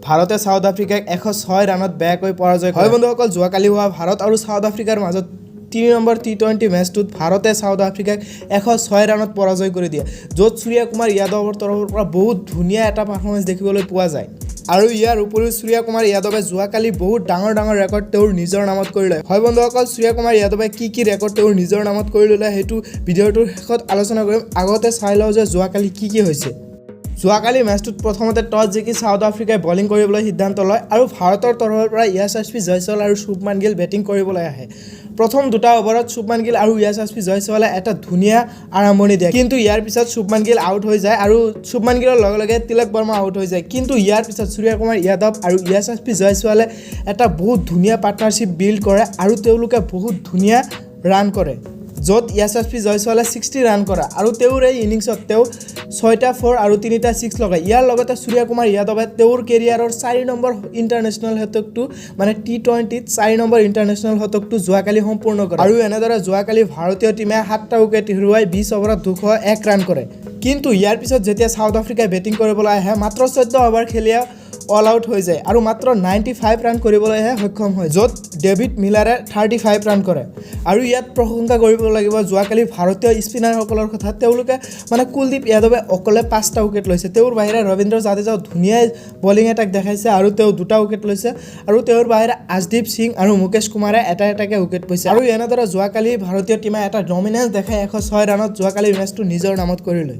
ভাৰতে সাউথ আফ্ৰিকাক 106 ৰানত বেয়াকৈ পৰাজয় কৰে। হয় বন্ধুসকল, যোৱাকালি হোৱা ভাৰত আৰু সাউথ আফ্ৰিকাৰ মাজত 3 নম্বৰ T20 মেচটোত ভাৰতে সাউথ আফ্ৰিকাক 106 ৰানত পৰাজয় কৰি দিয়ে, য'ত সূৰ্য কুমাৰ যাদৱৰ তৰফৰ পৰা বহুত ধুনীয়া এটা পাৰফৰ্মেঞ্চ দেখিবলৈ পোৱা যায়। আৰু ইয়াৰ উপৰিও সূৰ্য কুমাৰ যাদৱে যোৱাকালি বহুত ডাঙৰ ৰেকৰ্ড তেওঁৰ নিজৰ নামত কৰি লয়। হয় বন্ধুসকল, সূৰ্য কুমাৰ যাদৱে কি ৰেকৰ্ড তেওঁৰ নিজৰ নামত কৰি ল'লে সেইটো ভিডিঅ'টোৰ শেষত আলোচনা কৰিম। আগতে চাই লওঁ যে যোৱাকালি কি হৈছে। যোৱাকালি মেচটোত প্ৰথমতে টছ জিকি সাউথ আফ্ৰিকাই বলিং কৰিবলৈ সিদ্ধান্ত লয় আৰু ভাৰতৰ তৰফৰ পৰা য়াশস্বী জয়ছৱাল আৰু শুভমান গিল বেটিং কৰিবলৈ আহে। প্ৰথম দুটা অভাৰত শুভমান গিল আৰু য়াশস্বী জয়ছৱালে এটা ধুনীয়া আৰম্ভণি দিয়ে, কিন্তু ইয়াৰ পিছত শুভমান গিল আউট হৈ যায় আৰু শুভমান গিলৰ লগে তিলক বৰ্মা আউট হৈ যায়। কিন্তু ইয়াৰ পিছত সূৰ্য কুমাৰ যাদৱ আৰু য়াশস্বী জয়ছৱালে এটা বহুত ধুনীয়া পাৰ্টনাৰশ্বিপ বিল্ড কৰে আৰু তেওঁলোকে বহুত ধুনীয়া ৰান কৰে, য'ত য়াশস্বী জয়ছৱালে 60 ৰান কৰা আৰু তেওঁৰ এই ইনিংছত তেওঁ 6টা 4 আৰু 3টা 6 লগায়। ইয়াৰ লগতে সূৰ্য কুমাৰ যাদৱে তেওঁৰ কেৰিয়াৰৰ 4 নম্বৰ ইণ্টাৰনেশ্যনেল শতকটো মানে T20ত 4 নম্বৰ ইণ্টাৰনেশ্যনেল শতকটো যোৱাকালি সম্পূৰ্ণ কৰে। আৰু এনেদৰে যোৱাকালি ভাৰতীয় টীমে 7টা উইকেট হেৰুৱাই 20 অভাৰত 201 ৰান কৰে। কিন্তু ইয়াৰ পিছত যেতিয়া সাউথ আফ্ৰিকাই বেটিং কৰিবলৈ আহে, মাত্ৰ 14 অভাৰ খেলিয়ে অল আউট হৈ যায় আৰু মাত্ৰ 95 ৰান কৰিবলৈহে সক্ষম হয়, য'ত ডেভিড মিলাৰে 35 ৰান কৰে। আৰু ইয়াত প্ৰশংসা কৰিব লাগিব যোৱাকালি ভাৰতীয় স্পিনাৰসকলৰ কথা। তেওঁলোকে মানে কুলদীপ যাদৱে অকলে 5টা উইকেট লৈছে, তেওঁৰ বাহিৰে ৰবীন্দ্ৰ জাদেজাও ধুনীয়া বলিং এটাক দেখাইছে আৰু তেওঁ 2টা উইকেট লৈছে, আৰু তেওঁৰ বাহিৰে আশদীপ সিং আৰু মুকেশ কুমাৰে এটাকে উইকেট পাইছে। আৰু এনেদৰে যোৱাকালি ভাৰতীয় টীমে এটা ডমিনেঞ্চ দেখাই 106 ৰানত যোৱাকালি মেচটো নিজৰ নামত কৰি লয়।